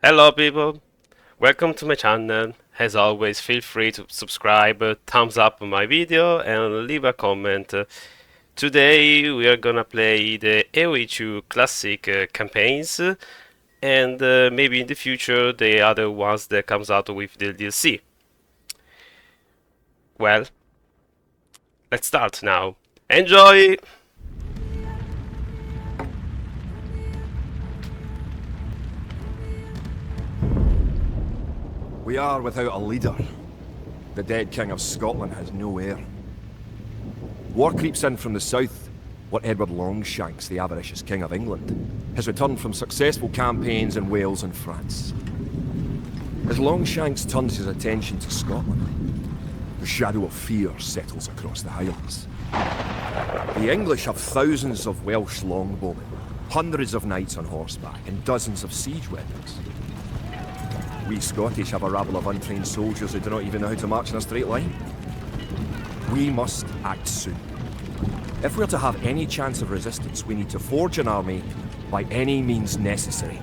Hello people, welcome to my channel. As always, feel free to subscribe, thumbs up on my video and leave a comment. Today we are gonna play the AoE2 classic campaigns and maybe in the future the other ones that comes out with the DLC. Well, let's start now. Enjoy! We are without a leader. The dead King of Scotland has no heir. War creeps in from the south, where Edward Longshanks, the avaricious King of England, has returned from successful campaigns in Wales and France. As Longshanks turns his attention to Scotland, the shadow of fear settles across the Highlands. The English have thousands of Welsh longbowmen, hundreds of knights on horseback, and dozens of siege weapons. We Scottish have a rabble of untrained soldiers who do not even know how to march in a straight line. We must act soon. If we're to have any chance of resistance, we need to forge an army by any means necessary.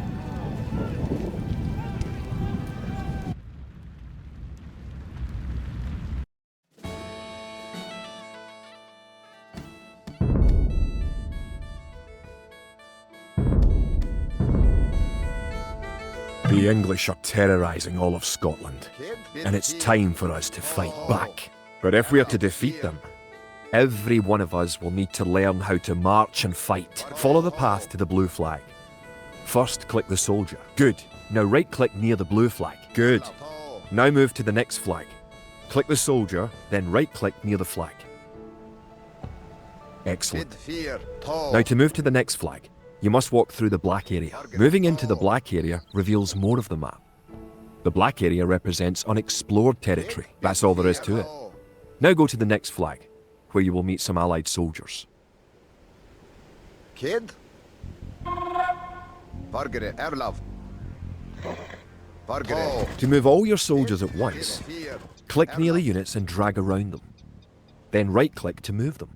The English are terrorising all of Scotland, and it's time for us to fight back. But if we are to defeat them, every one of us will need to learn how to march and fight. Follow the path to the blue flag. First, click the soldier. Good. Now right-click near the blue flag. Good. Now move to the next flag. Click the soldier, then right-click near the flag. Excellent. Now to move to the next flag, you must walk through the black area. Moving into the black area reveals more of the map. The black area represents unexplored territory. That's all there is to it. Now go to the next flag, where you will meet some allied soldiers. Kid? To move all your soldiers at once, click near the units and drag around them. Then right-click to move them.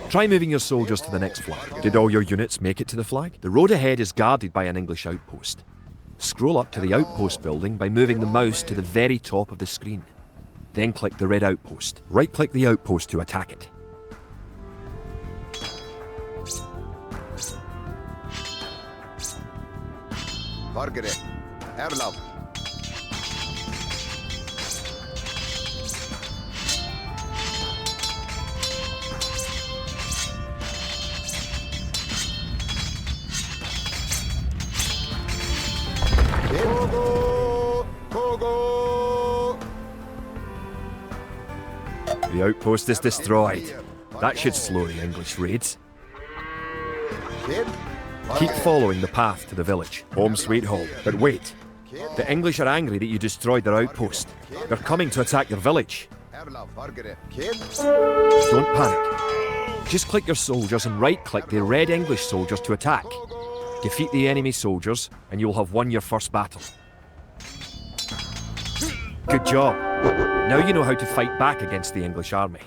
Try moving your soldiers to the next flag. Did all your units make it to the flag? The road ahead is guarded by an English outpost. Scroll up to the outpost building by moving the mouse to the very top of the screen. Then click the red outpost. Right-click the outpost to attack it. The outpost is destroyed. That should slow the English raids. Keep following the path to the village. Home sweet home. But wait. The English are angry that you destroyed their outpost. They're coming to attack your village. Don't panic. Just click your soldiers and right-click the red English soldiers to attack. Defeat the enemy soldiers and you'll have won your first battle. Good job. Now you know how to fight back against the English army.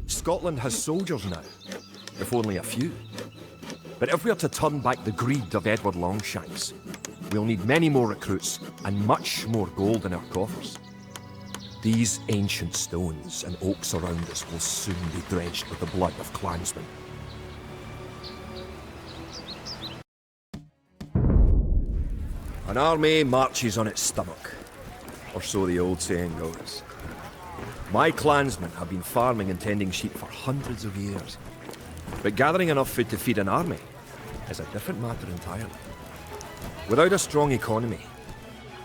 Scotland has soldiers now, if only a few. But if we are to turn back the greed of Edward Longshanks, we'll need many more recruits and much more gold in our coffers. These ancient stones and oaks around us will soon be drenched with the blood of clansmen. An army marches on its stomach, or so the old saying goes. My clansmen have been farming and tending sheep for hundreds of years, but gathering enough food to feed an army is a different matter entirely. Without a strong economy,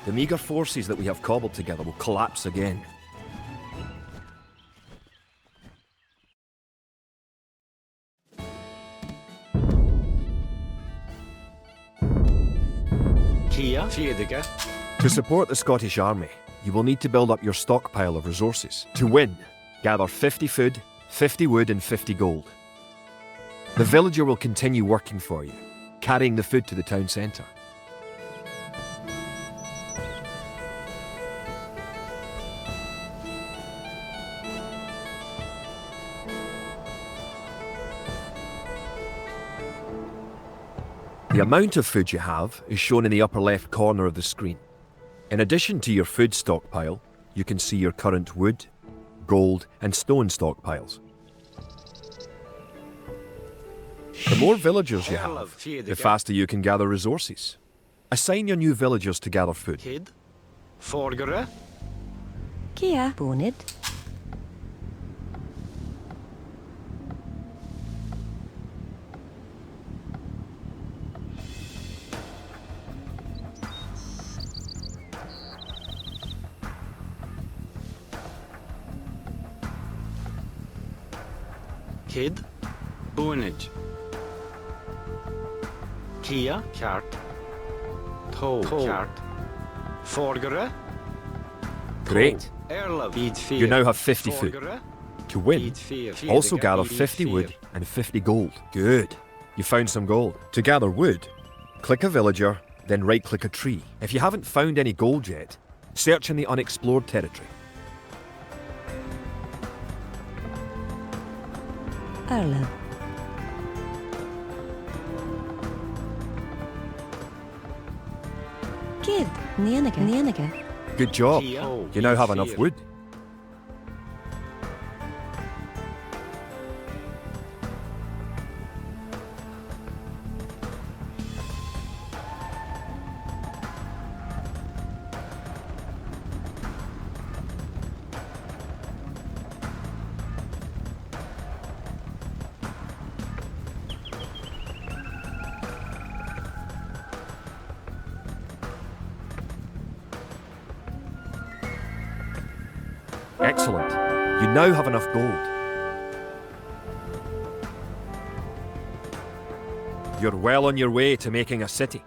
the meagre forces that we have cobbled together will collapse again. To support the Scottish army, you will need to build up your stockpile of resources. To win, gather 50 food, 50 wood and 50 gold. The villager will continue working for you, carrying the food to the town centre. The amount of food you have is shown in the upper left corner of the screen. In addition to your food stockpile, you can see your current wood, gold and stone stockpiles. The more villagers you have, the faster you can gather resources. Assign your new villagers to gather food. Kid. Forgere. Kia. Bonid. Kid. Boonage. Kia. Kart. Toe. Kart. Forgere. Great. Erla. You now have 50 food. To win, also gather 50 wood and 50 gold. Good. You found some gold. To gather wood, click a villager, then right-click a tree. If you haven't found any gold yet, search in the unexplored territory. Erla. Kid. Nieneke. Good job. You now have enough wood. Excellent. You now have enough gold. You're well on your way to making a city.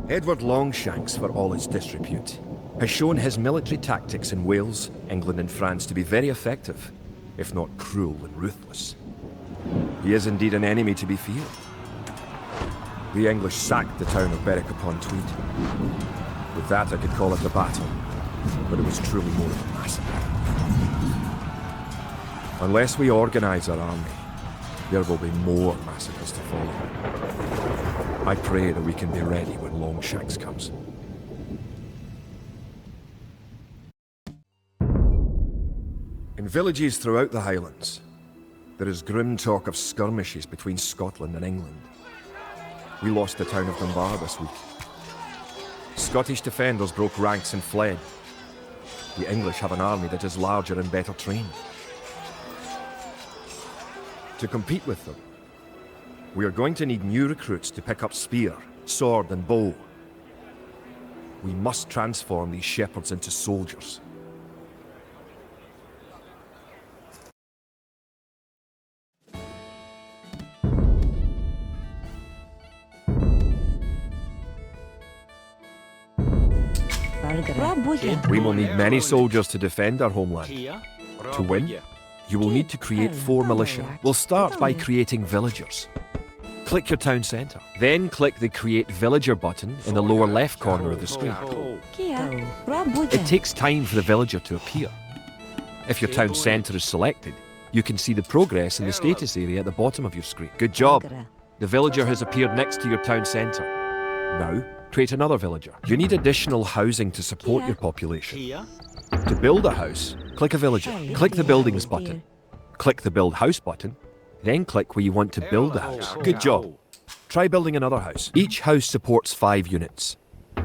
Edward Longshanks, for all his disrepute, has shown his military tactics in Wales, England and France to be very effective, if not cruel and ruthless. He is indeed an enemy to be feared. The English sacked the town of Berwick-upon-Tweed. With that I could call it a battle, but it was truly more of a massacre. Unless we organise our army, there will be more massacres to follow. I pray that we can be ready when Longshanks comes. In villages throughout the Highlands, there is grim talk of skirmishes between Scotland and England. We lost the town of Dunbar this week. Scottish defenders broke ranks and fled. The English have an army that is larger and better trained. To compete with them, we are going to need new recruits to pick up spear, sword and bow. We must transform these shepherds into soldiers. We will need many soldiers to defend our homeland. To win, you will need to create 4 militia. We'll start by creating villagers. Click your town centre. Then click the Create Villager button in the lower left corner of the screen. It takes time for the villager to appear. If your town centre is selected, you can see the progress in the status area at the bottom of your screen. Good job. The villager has appeared next to your town centre. Now, create another villager. You need additional housing to support your population. To build a house, click a villager. Click the Buildings button. Click the Build House button. Then click where you want to build a house. Good job. Try building another house. Each house supports 5 units.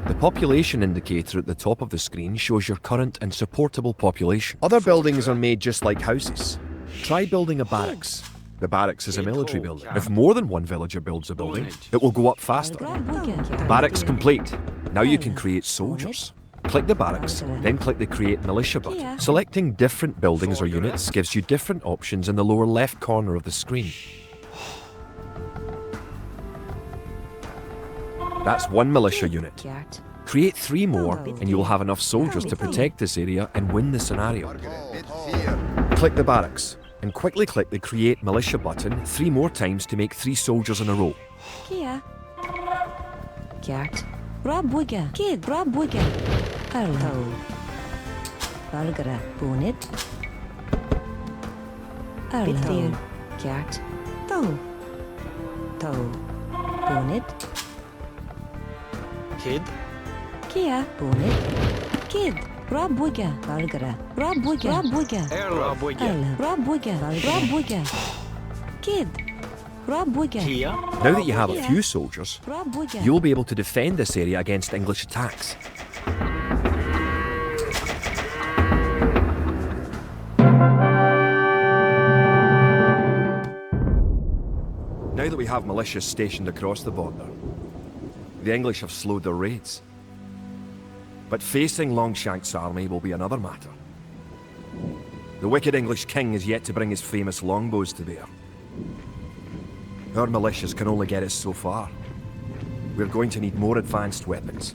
The population indicator at the top of the screen shows your current and supportable population. Other buildings are made just like houses. Try building a barracks. The barracks is a military building. If more than one villager builds a building, it will go up faster. Barracks complete. Now you can create soldiers. Click the barracks, then click the Create Militia button. Selecting different buildings or units gives you different options in the lower left corner of the screen. That's 1 militia unit. Create 3 more and you will have enough soldiers to protect this area and win the scenario. Click the barracks and quickly click the Create Militia button 3 more times to make 3 soldiers in a row. Falkirk, Bunid. Erlab, Ceart, Tó. Bunid. Kid. Kia, Bunid. Kid. Rabwigga, Falkirk. Rabwigga. Erlab. Erlab, Rabwigga, Rabwigga. Kid. Rabwigga. Kia. Now that you have a few soldiers, Rabwigga. you'll be able to defend this area against English attacks. Now that we have militias stationed across the border, the English have slowed their raids. But facing Longshank's army will be another matter. The wicked English king is yet to bring his famous longbows to bear. Our militias can only get us so far. We're going to need more advanced weapons.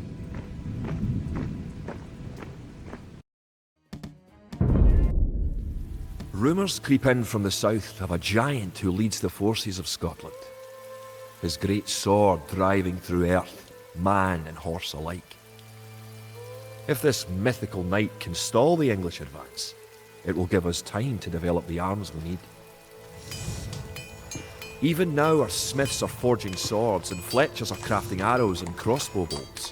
Rumours creep in from the south of a giant who leads the forces of Scotland. His great sword driving through earth, man and horse alike. If this mythical knight can stall the English advance, it will give us time to develop the arms we need. Even now our smiths are forging swords and fletchers are crafting arrows and crossbow bolts.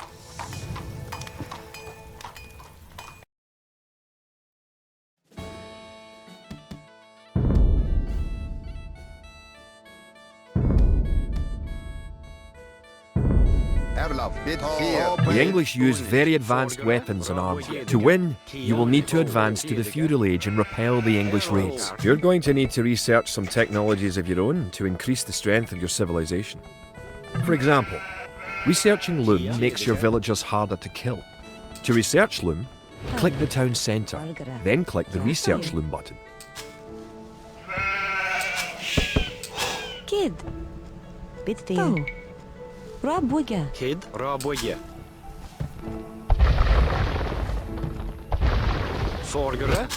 The English use very advanced weapons and armour. To win, you will need to advance to the feudal age and repel the English raids. You're going to need to research some technologies of your own to increase the strength of your civilization. For example, researching loom makes your villagers harder to kill. To research loom, click the town centre, then click the research loom button. Kid. Tó. Rabwigga. Kid. Rabwigga. Falkirk.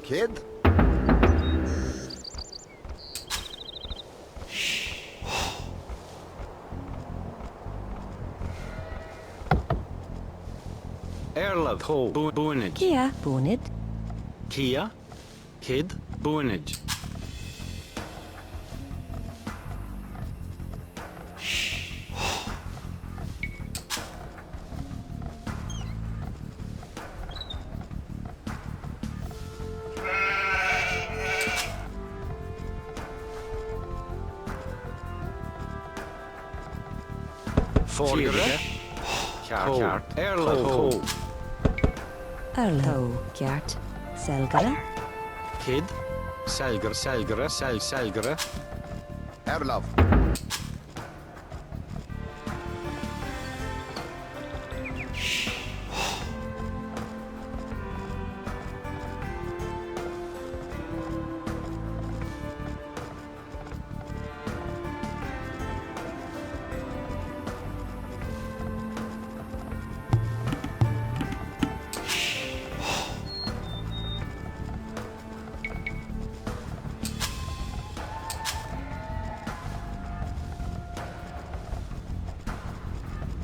Kid? Erlab. Ho. Bunid. Kia, Bunid. Kia. Kid. Bunid. Falkirk. Ceart. Erlab. Ho. Erlab, Ceart, Selgara. Kid. Selgara. Erlab.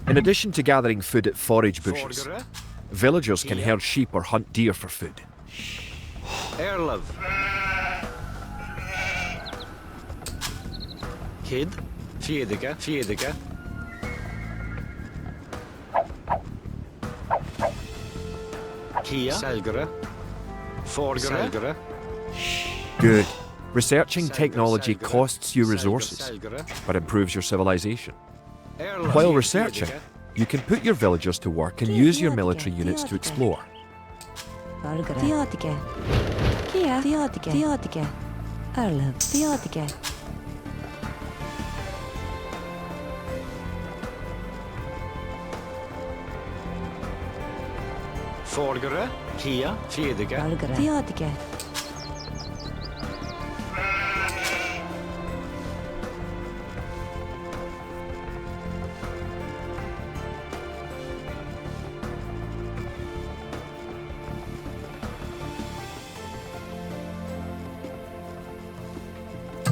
In addition to gathering food at forage bushes, Falkirk. villagers can herd sheep or hunt deer for food. Erlab. Kid. Fjedika. Kia. Selgara. Falkirk. Good. Researching technology costs you resources, but improves your civilization. While researching, you can put your villagers to work and use your military units to explore. Falkirk. Theotica. Kia, Theotica. Erlab, Theotica. Falkirk. Kia. Fjedika. Falkirk. Theotica.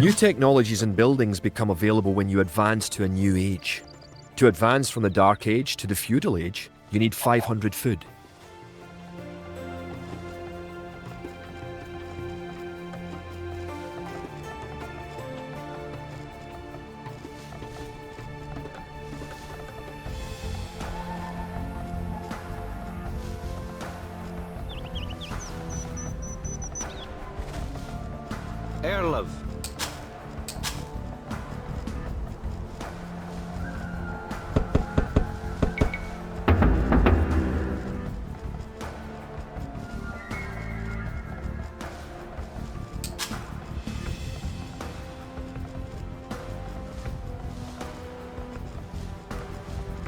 New technologies and buildings become available when you advance to a new age. To advance from the Dark Age to the Feudal Age, you need 500 food.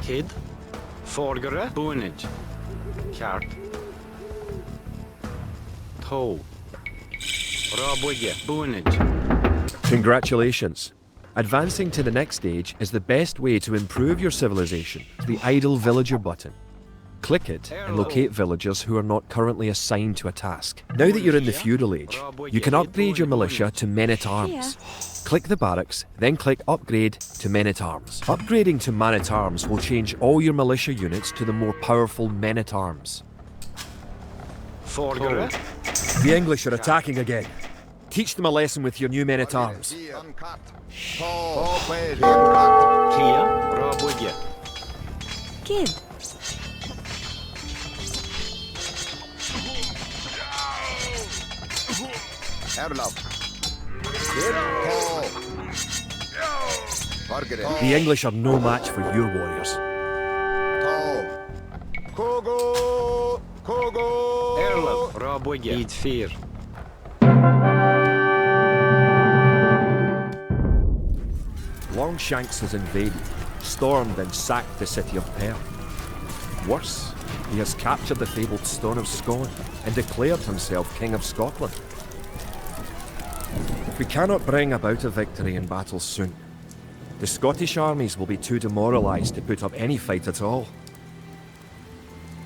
Kid. Forgere. Boonage. Kart. Toe. Robwige. Boonage. Congratulations. Advancing to the next stage is the best way to improve your civilization. The idle villager button. Click it and locate villagers who are not currently assigned to a task. Now that you're in the feudal age, you can upgrade your militia to men-at-arms. Click the barracks, then click Upgrade to Men-at-Arms. Upgrading to Man-at-Arms will change all your militia units to the more powerful Men-at-Arms. Forgere. The English are attacking again. Teach them a lesson with your new Men-at-Arms. Uncut. Toe. Uncut. Kia. Robwige. Kid. Erlov. Kid. Toe. Forgere. The English are no match for your warriors. Toe. Kogo. Kogo. Erlov. Robwige. Eid 4. Longshanks has invaded, stormed and sacked the city of Perth. Worse, he has captured the fabled Stone of Scone and declared himself King of Scotland. If we cannot bring about a victory in battle soon, the Scottish armies will be too demoralised to put up any fight at all.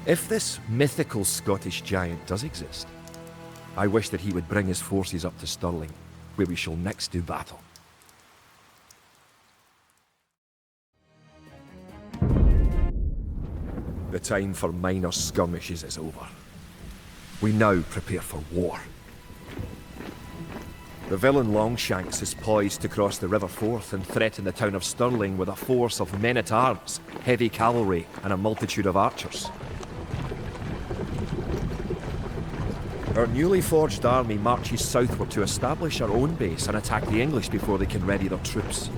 If this mythical Scottish giant does exist, I wish that he would bring his forces up to Stirling, where we shall next do battle. The time for minor skirmishes is over. We now prepare for war. The villain Longshanks is poised to cross the River Forth and threaten the town of Stirling with a force of men-at-arms, heavy cavalry, and a multitude of archers. Our newly forged army marches southward to establish our own base and attack the English before they can ready their troops.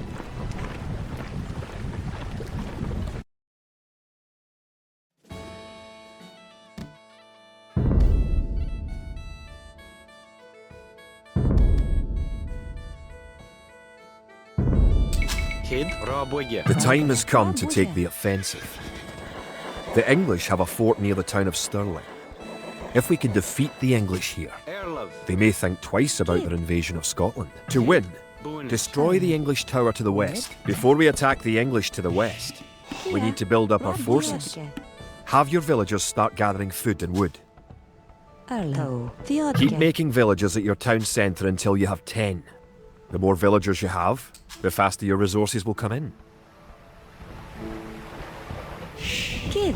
Kid. Robwige. The time has come to take the offensive. The English have a fort near the town of Stirling. If we can defeat the English here, Erlov. they may think twice about their invasion of Scotland. To win, destroy the English tower to the west. Before we attack the English to the west, we need to build up our forces. Have your villagers start gathering food and wood. Keep making villagers at your town centre until you have 10. The more villagers you have, the faster your resources will come in. Kid.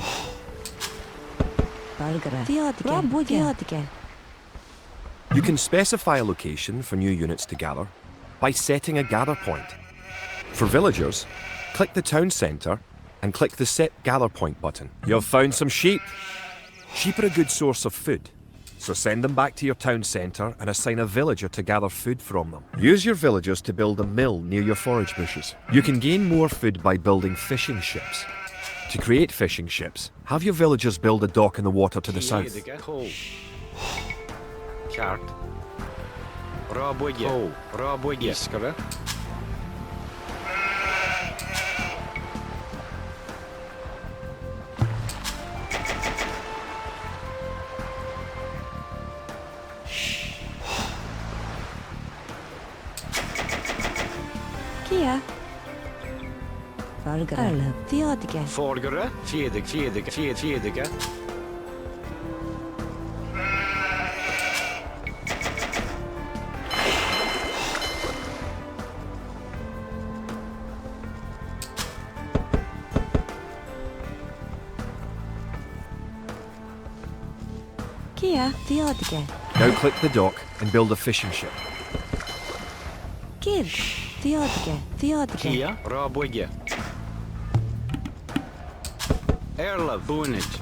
You can specify a location for new units to gather by setting a gather point. For villagers, click the town centre and click the Set Gather Point button. You've found some sheep. Sheep are a good source of food, so send them back to your town centre and assign a villager to gather food from them. Use your villagers to build a mill near your forage bushes. You can gain more food by building fishing ships. To create fishing ships, have your villagers build a dock in the water to the south. Kart. Robwige. Robwige. Iskere. Kia. Forgere. Forgere. Fjedige. Kia. Theodige. Now click the dock and build a fishing ship. Kid. Theodige. Kia. Robwige. Erlov. Boonage.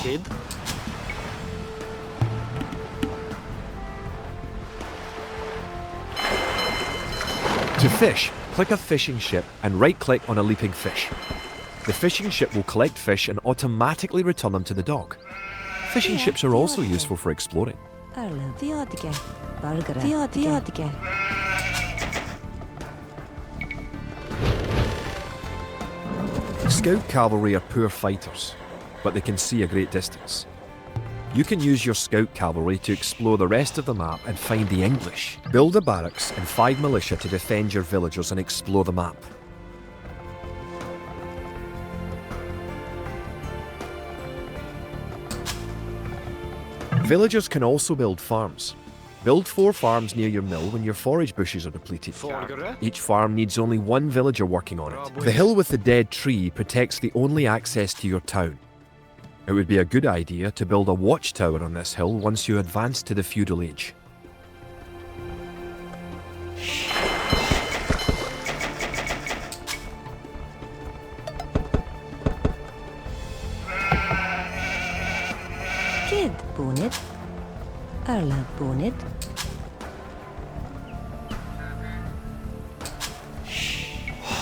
Kid. To fish, click a fishing ship and right-click on a leaping fish. The fishing ship will collect fish and automatically return them to the dock. fishing ships are also useful for exploring. Arla. Theodige. Bargara. Theodige. Scout cavalry are poor fighters, but they can see a great distance. You can use your scout cavalry to explore the rest of the map and find the English. Build a barracks and 5 militia to defend your villagers and explore the map. Villagers can also build farms. Build 4 farms near your mill when your forage bushes are depleted. Falkirk. Each farm needs only 1 villager working on it. The hill with the dead tree protects the only access to your town. It would be a good idea to build a watchtower on this hill once you advance to the feudal age. Kid. Bonnet. Arla. Bonnet.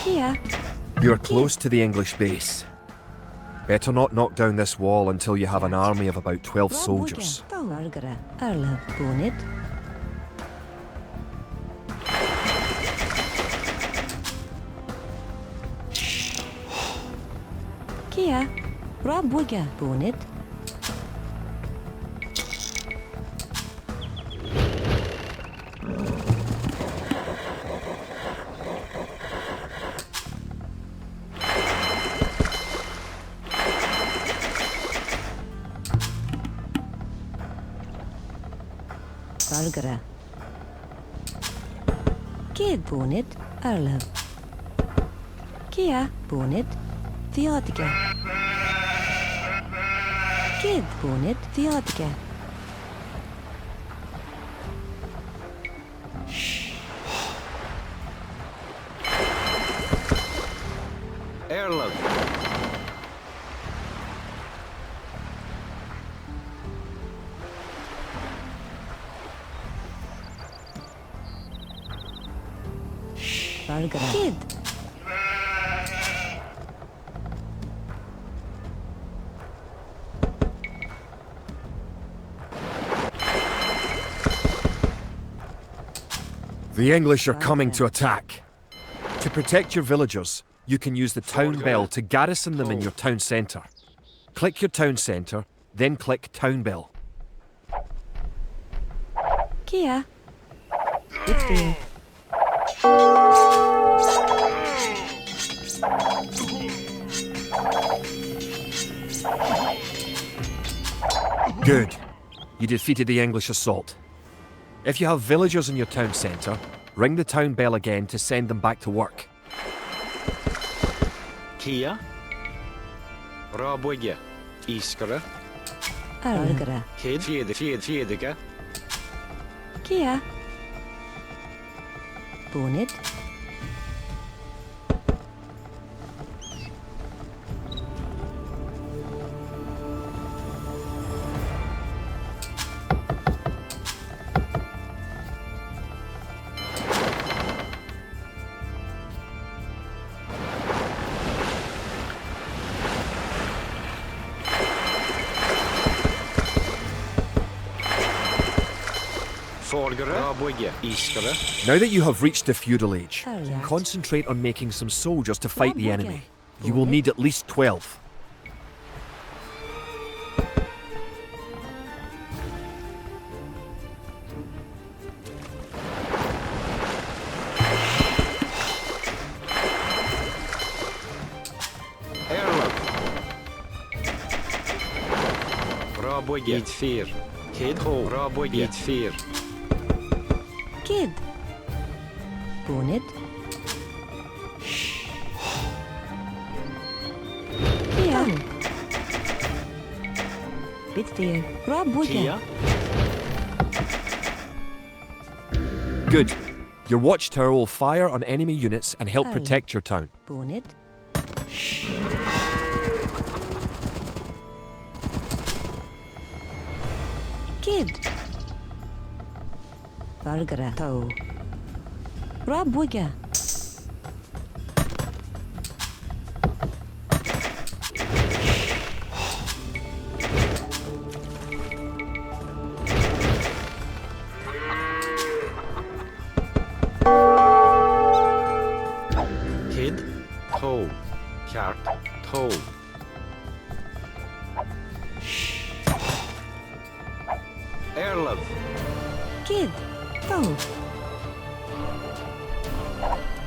Kia. You're close to the English base. Better not knock down this wall until you have an army of about 12 soldiers. Bargara. Arla. Bonnet. Kia. Rabuga. Bonnet. Bargara. Kid. Bonnet. Arla. Kia. Bonnet. Theodige. Kid. Bonnet. Theodige. Erla. Bargara. Kid. The English are coming to attack. To protect your villagers, you can use the town bell to garrison them in your town centre. Click your town centre, then click town bell. Kia. It's there. Good. You defeated the English assault. If you have villagers in your town centre, ring the town bell again to send them back to work. Kia. Rabuga. Iskara. Bargara. Kid. Fiediga. Kia. Bonnet. Rabuga. Iskara. Now that you have reached the feudal age, Alright. concentrate on making some soldiers to fight the Rabuga. enemy. You will need at least 12. Erla. Rabuga. Eat fear. Kid. Ho. Rabuga. Eat fear. Kid. Bonnet. Kia. Bit there. Rabuga. Kia. Good. Your watchtower will fire on enemy units and help Aye. protect your town. Bonnet. Kid. Bargara. Tau. Rabuga. Toe. Erlov. Kid. Toe.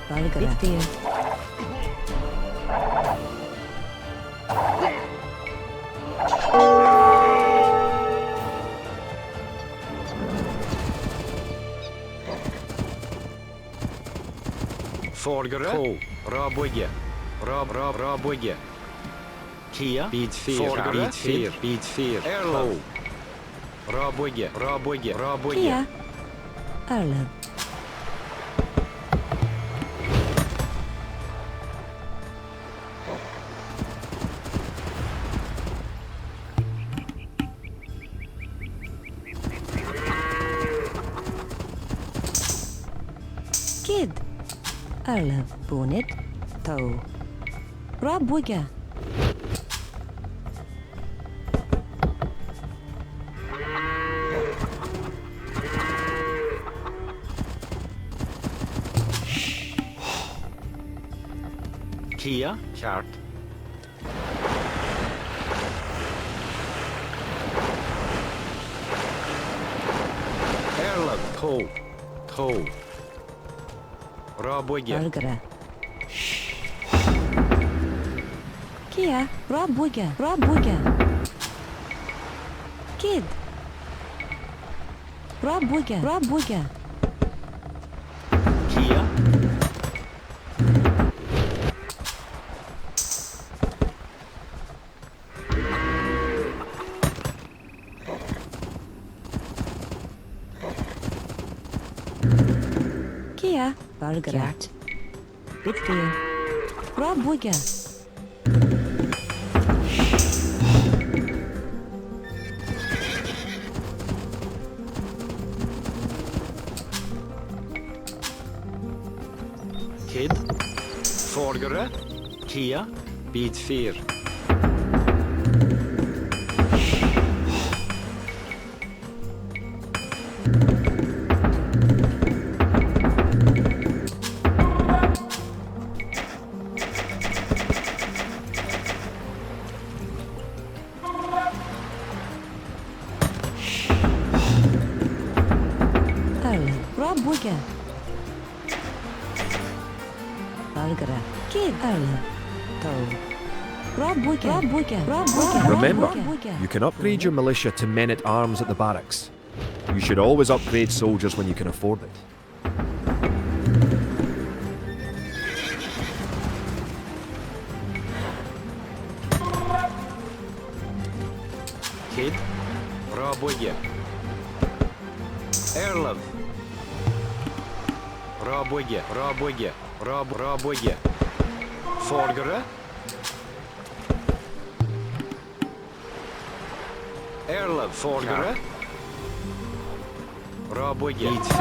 Valgra. Bitfear. Forgere. Toe. Rabwigge. Rabwigge. Kia. Beat 4. Erlov. Rabwigge. Kia. Erlov. Kid. Erlov. Bonnet. Toe. Rabwigge. Kia. Chart. Erlov. Toe. Rabwigge. Valgra. Kia. Rabwigge. Kid. Rabwigge. Kia. Kia. Valgra. Bitfear. Rabwigge. Kid. Forgere. Kia. Beat 4. Erlov. Rabwigge. Valgra. Kid. Erlov. Toe. Rabwigge. Remember, you can upgrade your militia to men-at-arms at the barracks. You should always upgrade soldiers when you can afford it. Kid. Rabwigge. Erlov. Rabwigge. Rabwigge. Forgere. Erlov. Forgere. Rabwigge. Beat 4.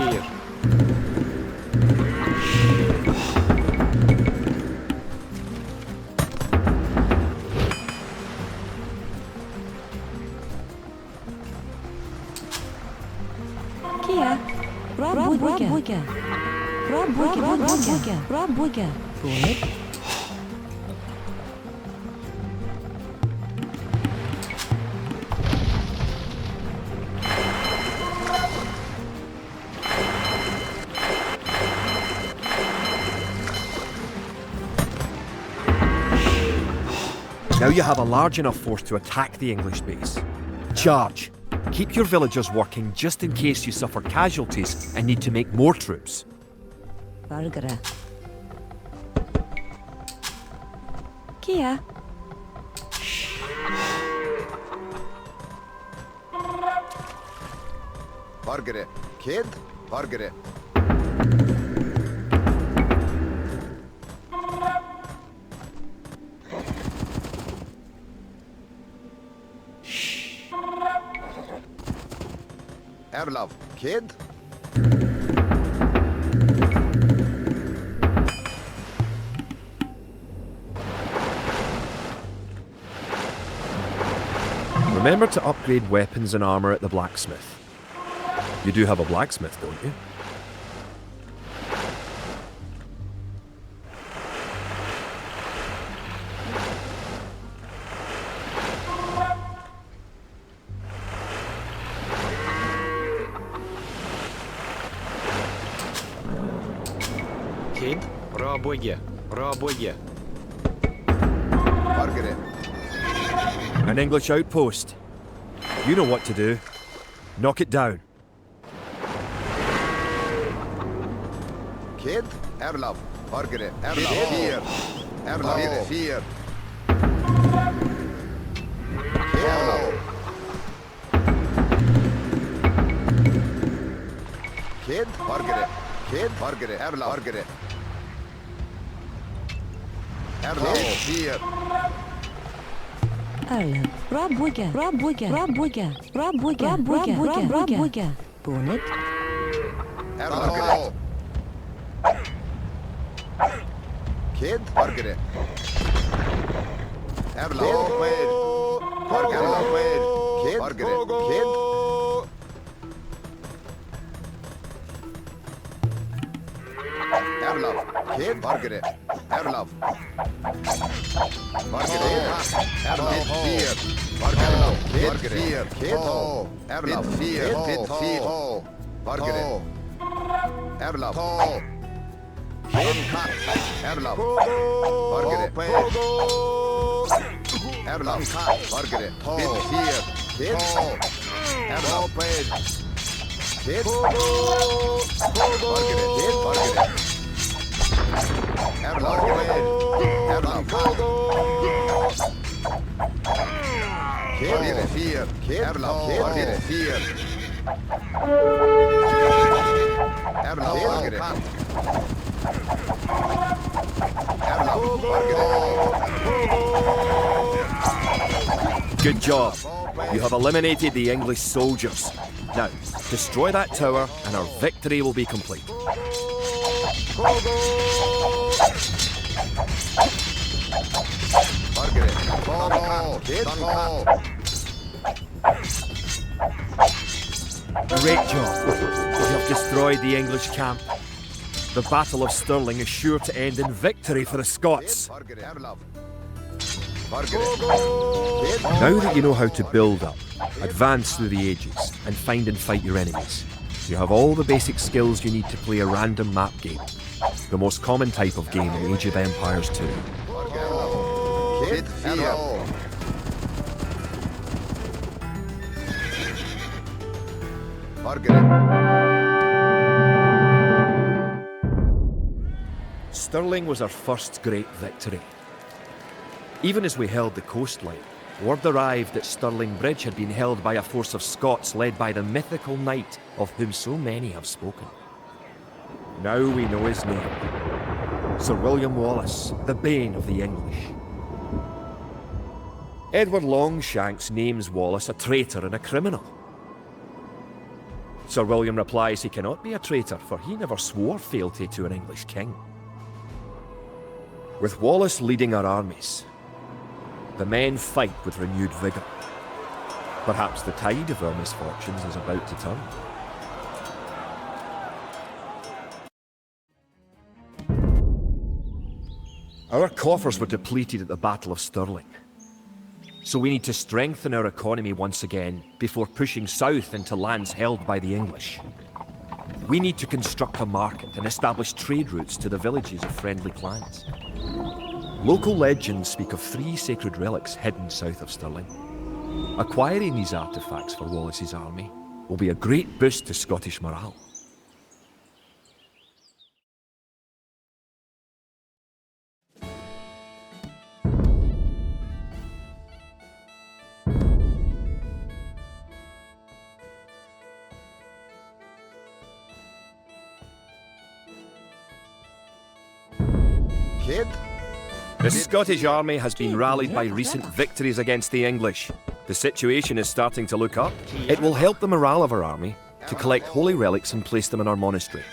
Kia. Rabwigge. Bonnet. Now you have a large enough force to attack the English base. Charge! Keep your villagers working just in case you suffer casualties and need to make more troops. Valgra. Kia. Forgere. Kid. Forgere. Erlov. Kid. Remember to upgrade weapons and armor at the blacksmith. You do have a blacksmith, don't you? Raboye. Raboye. Vargere. An English outpost. You know what to do. Knock it down. Kid. Erlav. Vargere. Erlav. Fear. Erlav. Fear. Erlav. Kid. Vargere. Kid. Vargere. Erlav. Vargere. Erlav. Fear. Arlev. Raboge. Raboge. Raboge. Raboge. Raboge. Raboge. Bonnet. Erlav. Kid. Vargere. Erlav. Vargere. Kid. Vargere. Kid. Erlav. Kid. Vargere. Erlav. Vargere. Erlav. Fear. Vargere. Kid. Fear. Kid. Erlav. Fear. Kid. Fear. Vargere. Erlav. Kid. Erlav. Vargere. Erlav. Vargere. Kid. Fear. Kid. Erlav. Kid. Vargere. Kid. Vargere. Erlav. Erlav. Kid. Fear. Kid. Erlav. Kid. Fear. Erlav. Vargere. Erlav. Vargere. Good job. You have eliminated the English soldiers. Now, destroy that tower and our victory will be complete. Vargere. Kid. Great job. You have destroyed the English camp. The Battle of Stirling is sure to end in victory for the Scots. Vargere. Erlav. Vargere. Kid. Now that you know how to build up, advance through the ages, and find and fight your enemies, you have all the basic skills you need to play a random map game, the most common type of game in Age of Empires 2. Kid. Fear. Vargere. Stirling was our first great victory. Even as we held the coastline, word arrived that Stirling Bridge had been held by a force of Scots led by the mythical knight of whom so many have spoken. Now we know his name. Sir William Wallace, the bane of the English. Edward Longshanks names Wallace a traitor and a criminal. Sir William replies he cannot be a traitor, for he never swore fealty to an English king. With Wallace leading our armies, the men fight with renewed vigour. Perhaps the tide of our misfortunes is about to turn. Our coffers were depleted at the Battle of Stirling. So we need to strengthen our economy once again before pushing south into lands held by the English. We need to construct a market and establish trade routes to the villages of friendly clans. Local legends speak of 3 sacred relics hidden south of Stirling. Acquiring these artefacts for Wallace's army will be a great boost to Scottish morale. Kid. The Scottish army has been rallied by recent victories against the English. The situation is starting to look up. It will help the morale of our army to collect holy relics and place them in our monastery.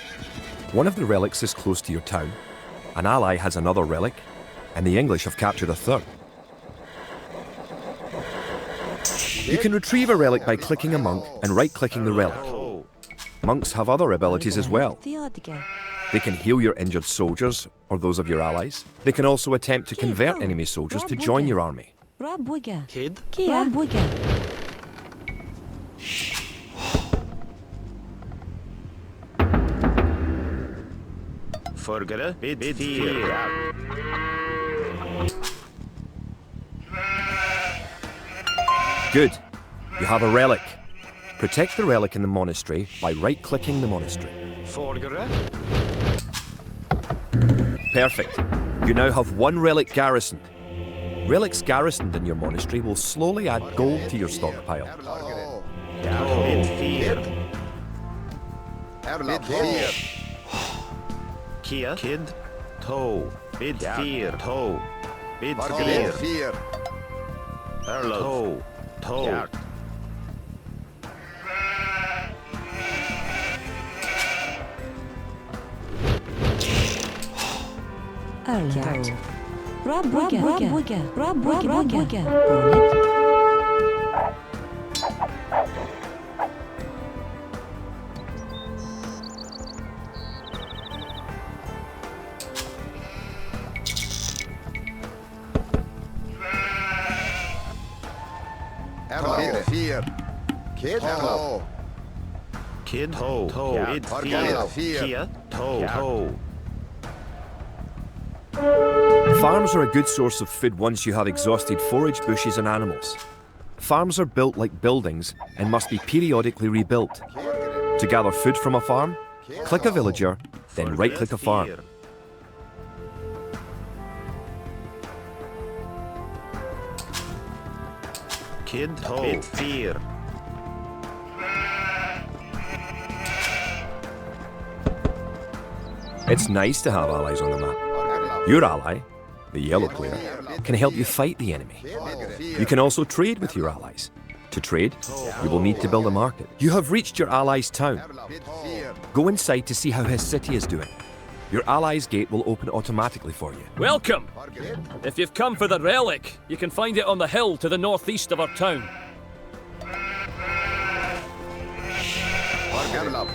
One of the relics is close to your town. An ally has another relic, and the English have captured a third. You can retrieve a relic by clicking a monk and right-clicking the relic. Monks have other abilities as well. They can heal your injured soldiers, or those of your allies. They can also attempt to convert enemy soldiers to join your army. Kid. Forgere, bid fear. Good. You have a relic. Protect the relic in the monastery by right-clicking the monastery. Forgere, Perfect. You now have one relic garrisoned. Relics garrisoned in your monastery will slowly add gold to your stockpile. bid fear. Bid fear. Kia, kid, toe, bid fear, toe, bid Bid fear, fear. toe, toe. Erland. Rabbuga. Bonnet. Bid fear. Kid toe. Kid, toe, toe, bid Forgere, fear, fear. kia, toe, toe. Farms are a good source of food once you have exhausted forage bushes and animals. Farms are built like buildings and must be periodically rebuilt. To gather food from a farm, click a villager, then right-click a farm. Kid, toe, bid fear. It's nice to have allies on the map. Your ally, the yellow player, can help you fight the enemy. You can also trade with your allies. To trade, you will need to build a market. You have reached your ally's town. Bid fear. Go inside to see how his city is doing. Your ally's gate will open automatically for you. Welcome! Forgere. If you've come for the relic, you can find it on the hill to the northeast of our town. Forgere.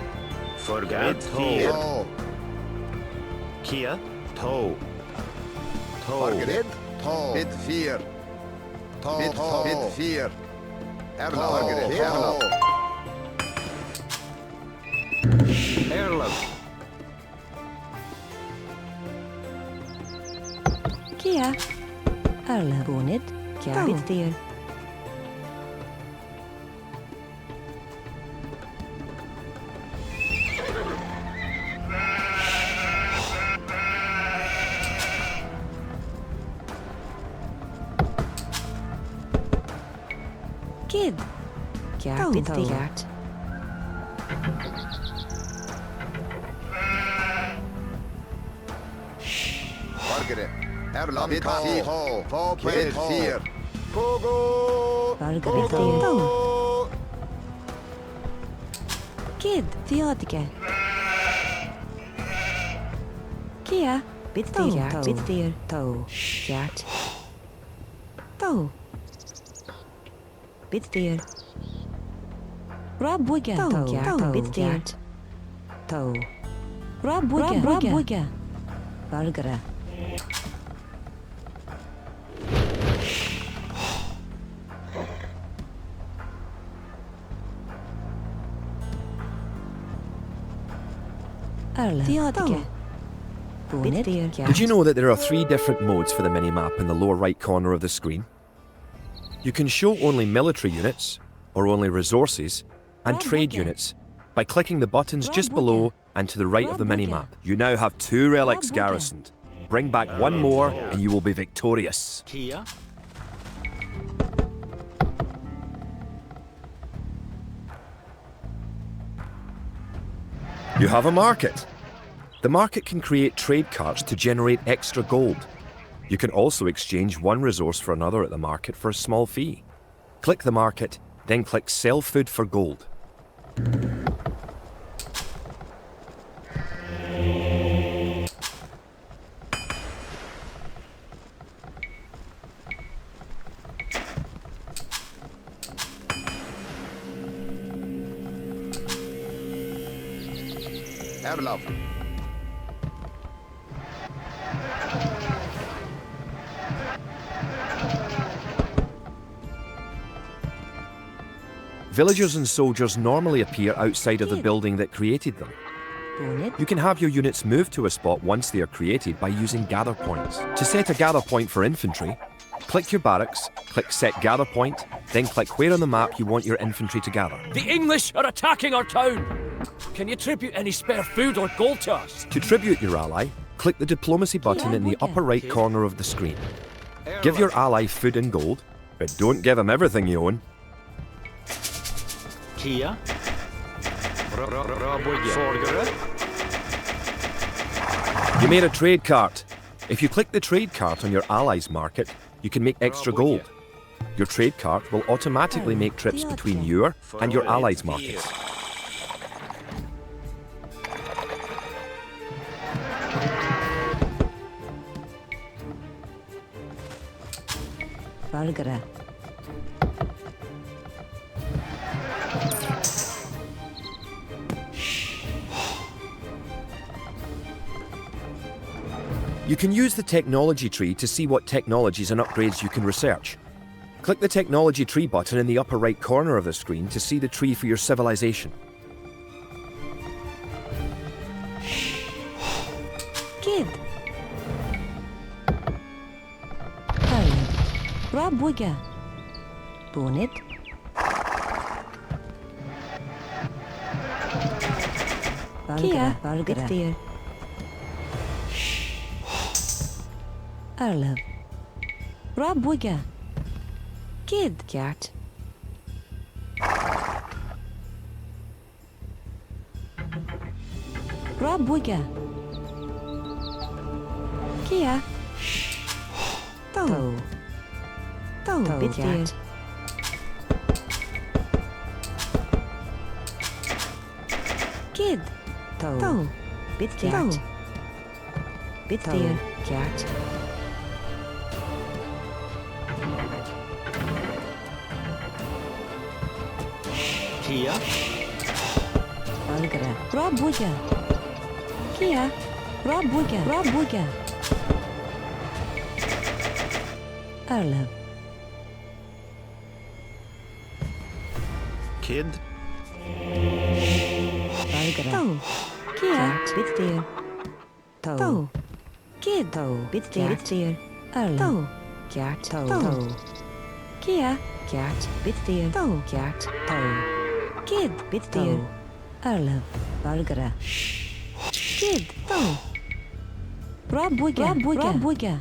Forget, fear. Toe. Kia, toe, toe. Forgere. Toe. Bid fear. Bid toe. Bid fear. Forgere. Toe. Erland, Kia. Erland. Bonnet. Bid fear. Kid. Bid fear. Forgere. Bid fear. Toe. Bid fear. Pogo. Forgere fear. Kid. Theodike. Kia. Bid fear. Bid fear. Toe. Gert. Toe. Bid fear. Rabbuga. Toe. Bid fear. Toe. Rabbuga. Forgere. Theodike. Bonnet. Did you know that there are 3 different modes for the mini-map in the lower right corner of the screen? You can show only military units, or only resources, and trade units by clicking the buttons just below and to the right of the mini-map. You now have 2 relics garrisoned. Bring back 1 more and you will be victorious. Kia, You have a market. The market can create trade carts to generate extra gold. You can also exchange one resource for another at the market for a small fee. Click the market, then click Sell Food for Gold. Erlab. Villagers and soldiers normally appear outside of the building that created them. Bonnet. You can have your units move to a spot once they are created by using gather points. To set a gather point for infantry, click your barracks, click Set Gather Point, then click where on the map you want your infantry to gather. The English are attacking our town. Can you tribute any spare food or gold to us? To tribute your ally, click the diplomacy button in the upper right corner of the screen. Give your ally food and gold, but don't give him everything you own. Kia. Forgere. You made a trade cart. If you click the trade cart on your ally's market, you can make extra gold. Your trade cart will automatically make trips between your and your ally's markets. Falkirk. You can use the technology tree to see what technologies and upgrades you can research. Click the technology tree button in the upper right corner of the screen to see the tree for your civilization. Kid. Rabuga. Bonnet. Kia. Falkirk. Arlev. Rabuga. Kid. Cat. Rabuga. Kia. Toe. Toe. Bitcat. Kid. Toe. Bitcat. Bitdeer. Cat. Kia. Falkirk. Rabuga. Kia. Rabuga. Rabuga. Arlev. Kid. Falkirk. Toe. Kia. Bitdeer. Toe. Kid. Toe. Bitdeer. Bitdeer. Arlev. Toe. Cat. Toe. Kia. Cat. Bitdeer. Toe. Cat. Toe. Kid. Bitdeer. Arlev. Falkirk. Kid. Toe. Rabuga. Rabuga.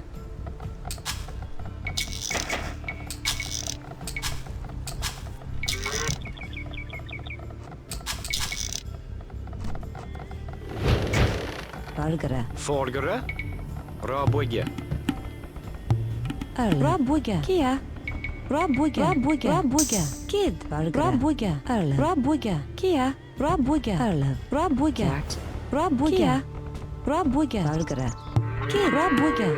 Falkirk. Forgere. Rabuga. Arlev. Rabuga. Kia. Rabuga. Rabuga. Rabuga. Kid. Falkirk. Rabuga. Arlev. Rabuga. Kia. Rabuga. Arlev. Rabuga. Cat. Rabuga. Kia. Rabuga. Falkirk. Kid. Rabuga.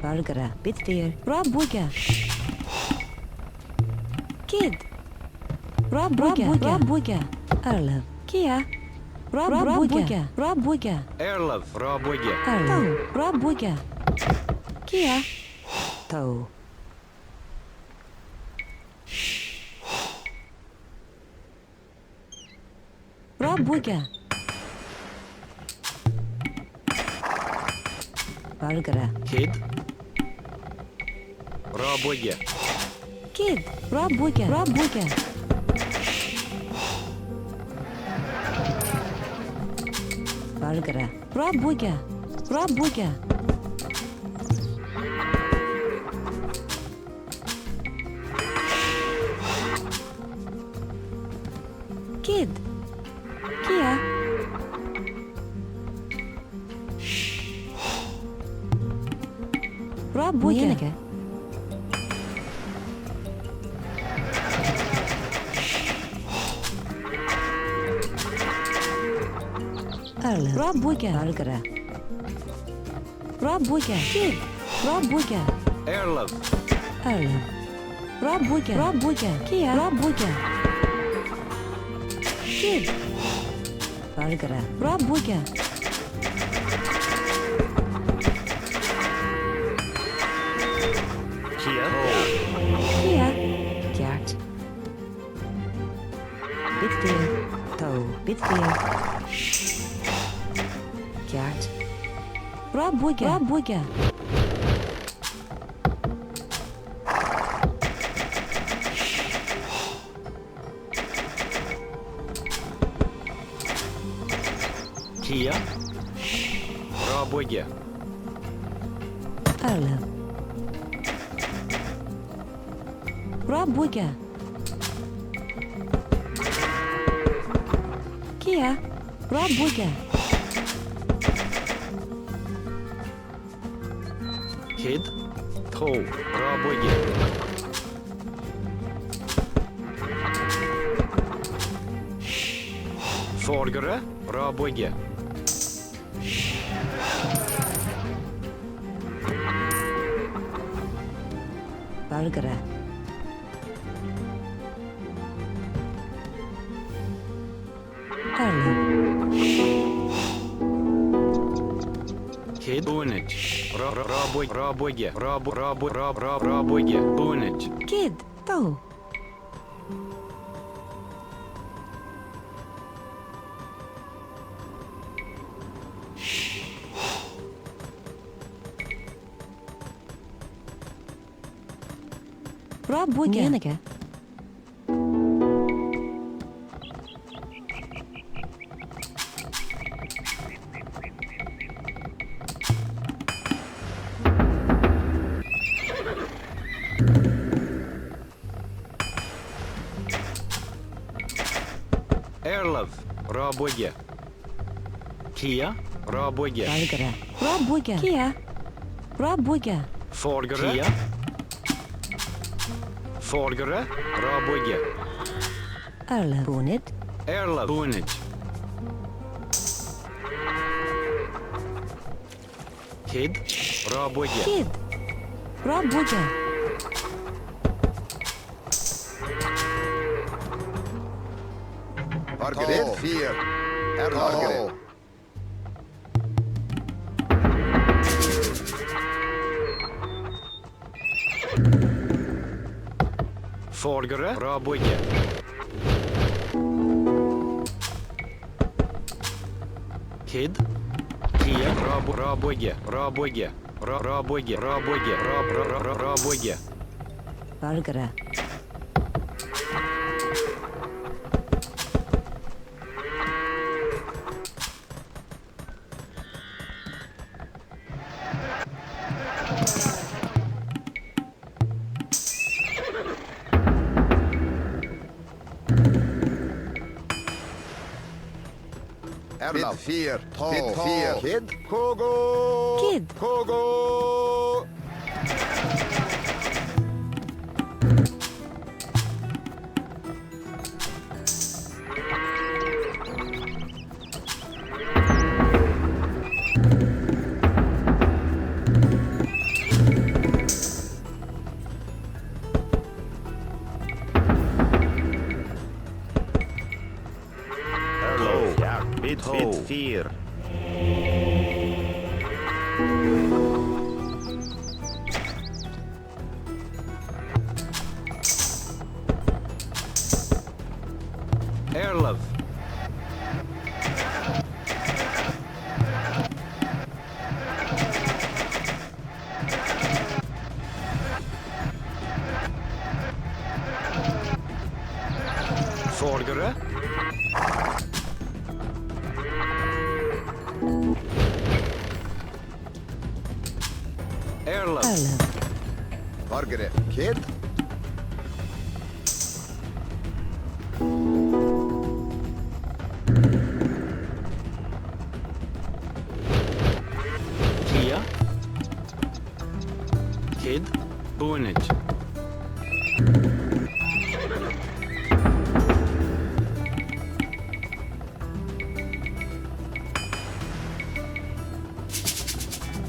Falkirk. Bitdeer. Rabuga. Kid. Rabuga. Rabuga. Arlev. Kia. Rabuga. Rabuga. Erlev. Rabuga. Arlev. Rabuga. Kia. Toe. Rabuga. Falkirk. Kid. Rabuga. Kid. Rabuga. Rabuga. Falkirk. Rabuga. Rabuga. Kid. Kia. Rabuga. Arlev. Rabuga. Falkirk. Rabuga. Kid. Rabuga. Erlev. Arlev. Rabuga. Rabuga. Kia. Rabuga. Kid. Falkirk. Rabuga. Kia. Kia. Cat. Bitfear. Toe. Bitfear. Ceart. Rabbuige. Rabbuige. Kia. Rabbuige. Arle. Rabbuige. Kia. Rabbuige. Kid. Toe. Rabbuige. Forgere. Rabbuige. Bargere. Arle. Kid. Bunich. Rabbuige. Rabbuige. Bunich. Kid. Toe. Rabbuige. Nienige. Erlev. Rabbuige. Kia. Rabbuige. Bargere. Rabbuige. Kia. Rabbuige. Forgere. Kia. Forgere. Rabbuige. Arle. Bunit. Erlev. Bunich. Kid. Rabbuige. Kid. Rabbuige. Bargere. Bitfear. Bargere. Forgere. Rabbuige. Kid. Kia. Rabbuige. Rabbuige. Rabbuige. Rabbuige. Rabbuige. Bargere. Bitfear. Bitfear. Kid. Kogo. Kid. Kogo. Bitfear. Erlev. Forgere. Erlev. Arle. Bargere. Kid. Kia. Kid. Bunich.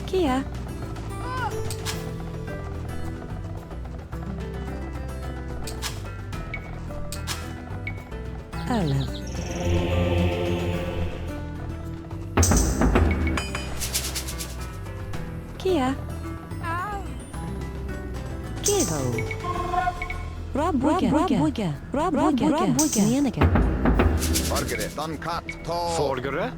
Kia. Arle. Kia. Kid. Rabbuige. Rabbuige. Rabbuige. Rabbuige. Nienige. Fargere. Dan kat. Ta. Forgere.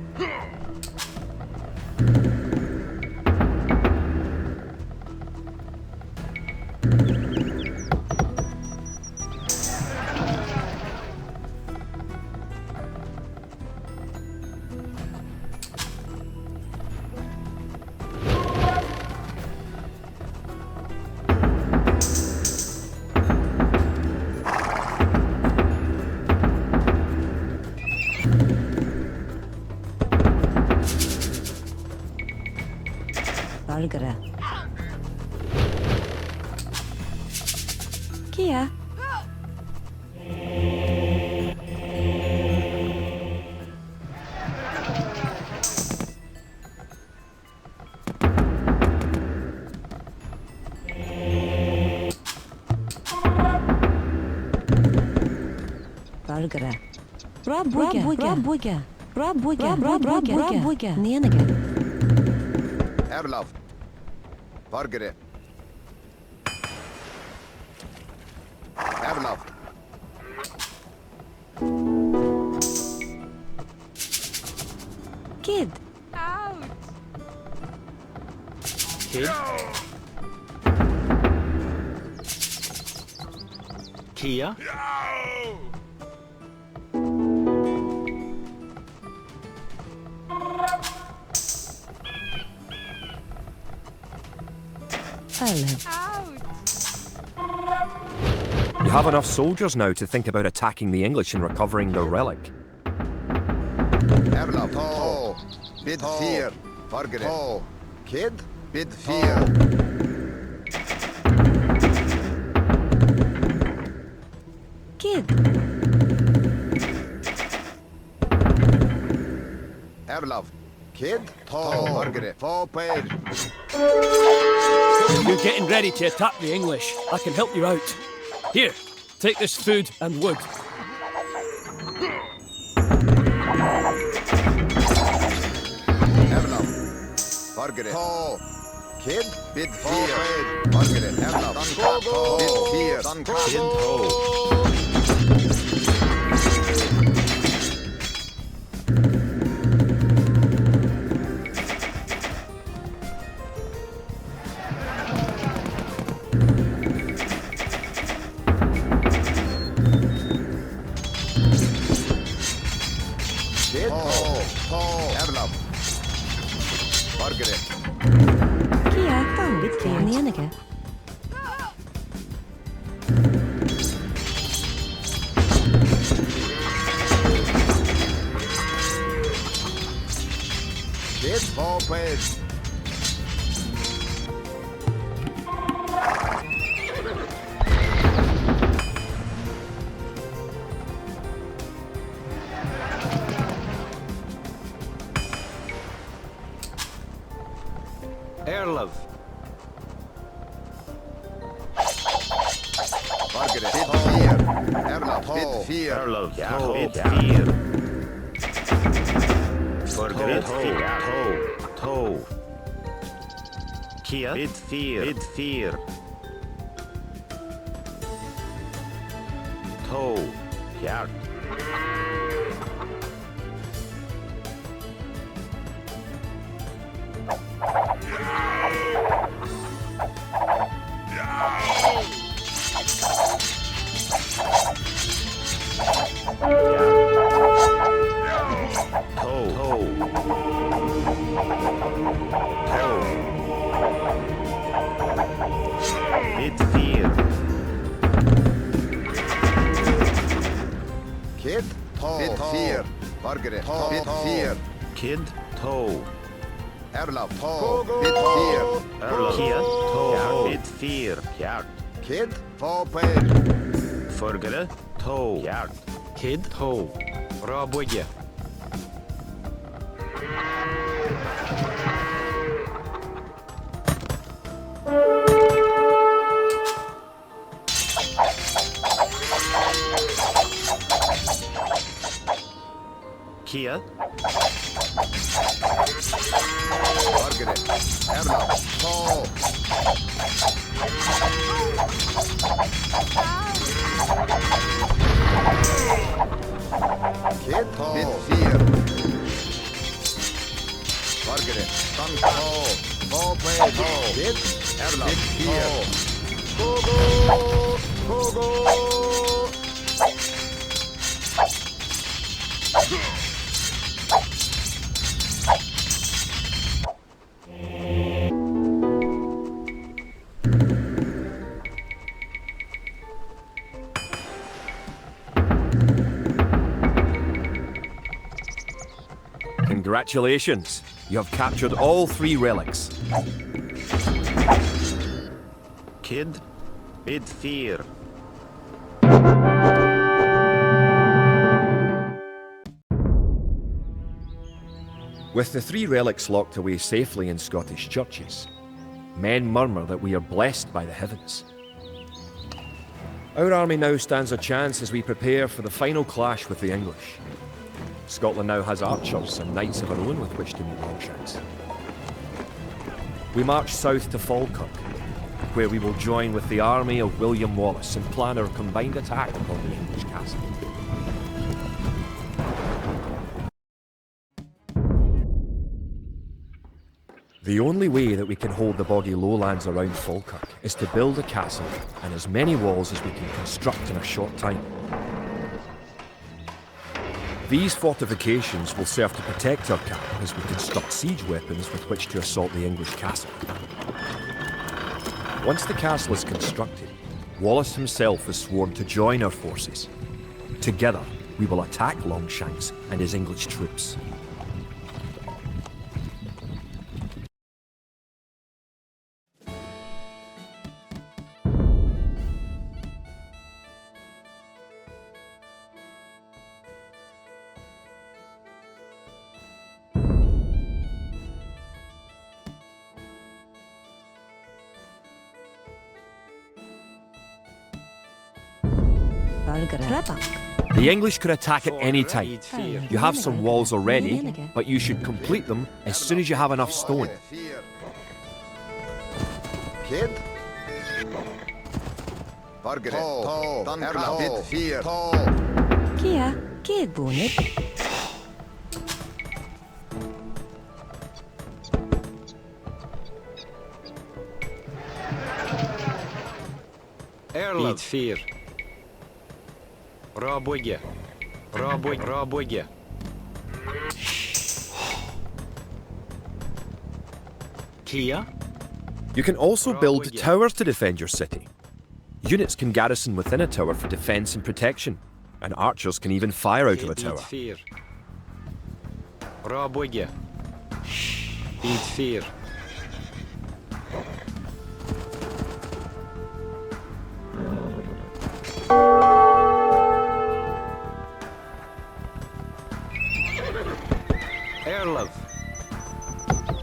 Fargere. Kia. Fargere. Rabuga. Rabuga. Rabuga. Rabuga. Rabuga. Nienige. Erlav. Fargere. Erlav. Kid. Kid. Kia. Olive. You have enough soldiers now to think about attacking the English and recovering their relic. Erlav. Ta. Bid fear. Fargere. Ta. Kid. Bid fear. Kid. Erlav. Kid. Ta. Fargere. Fa paid. You're getting ready to attack the English. I can help you out. Here, take this food and wood. Erlav. Fargere. Ta. Kid. Bid fear. Fargere. Erlav. Dan kat. Ta. Bid fear. Dan kat. Kid ho. Kid. Ta. Ta. Erlav. Fargere. Kia. Kia. Nienige. Kid. Fa paid. Erlav. Fargere. Bid fear. Erlav. Bid fear. Erlav. Ho. Bid fear. Forgere. Ho. To. Kia. Bid fear. Bid fear. To. Hjert. Bid fear. Kid. Ta. Bid fear. Fargere. Ta. Bid fear. Kid. To. Erlav. Ta. Bid fear. Erlav. Kia. To. Bid fear. Hjert. Kid. Fa paid. Forgere. To. Hjert. Kid. To. Rabuge. Kia. Fargere. Erlav. Ta. Kid. Margaret, Dun Call, Paul Play, Kid, Erla, Here, Kogo, Kogo. Congratulations! You have captured all 3 relics. Kid, bid fear. With the 3 relics locked away safely in Scottish churches, men murmur that we are blessed by the heavens. Our army now stands a chance as we prepare for the final clash with the English. Scotland now has archers and knights of our own with which to meet Longshanks. We march south to Falkirk, where we will join with the army of William Wallace and plan our combined attack upon the English castle. The only way that we can hold the boggy lowlands around Falkirk is to build a castle and as many walls as we can construct in a short time. These fortifications will serve to protect our camp as we construct siege weapons with which to assault the English castle. Once the castle is constructed, Wallace himself is sworn to join our forces. Together, we will attack Longshanks and his English troops. The English could attack at any time. You have some walls already, but you should complete them as soon as you have enough stone. Kid, Margaret, Dun Call, bid fear. Kia, kid bonnet. Bid fear. Raboge. Raboge. Kia? You can also build towers to defend your city. Units can garrison within a tower for defense and protection, and archers can even fire out of a tower. Raboge. Bid fear. Erlov.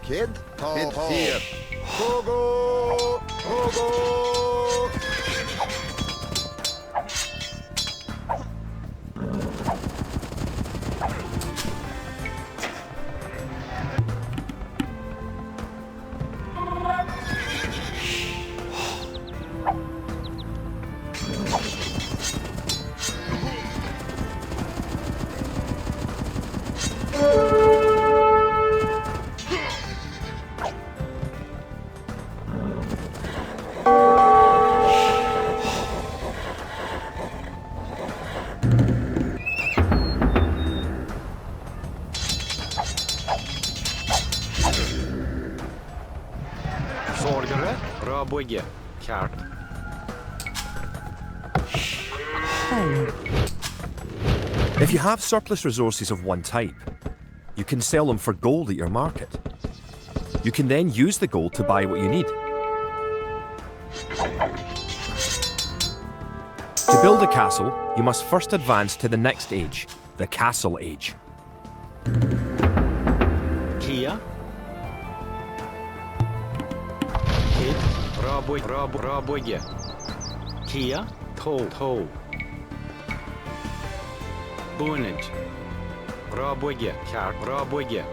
Kid, bid fear. Kogo, Kogo. Sorgere. Raboge. Kart. If you have surplus resources of one type, you can sell them for gold at your market. You can then use the gold to buy what you need. To build a castle, you must first advance to the next age, the Castle Age. Kia? Kid? Raboge. Kia? Toe. Bonage. Raboge. Kart. Raboge.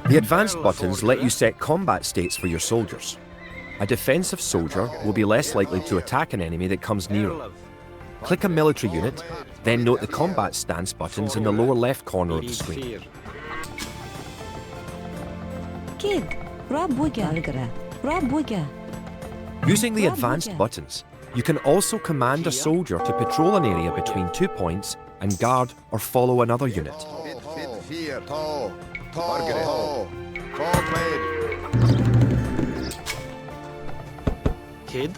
The advanced buttons let you set combat states for your soldiers. A defensive soldier will be less likely to attack an enemy that comes near. click a military unit, then note the combat stance buttons in the lower left corner of the screen. Fear. Kid. Rabuga. Bargara. Rabuga. Using the advanced buttons, you can also command a soldier to patrol an area between 2 points and guard or follow another unit. Bid fear. Tall. Bargare. Tall. Forward. Kid.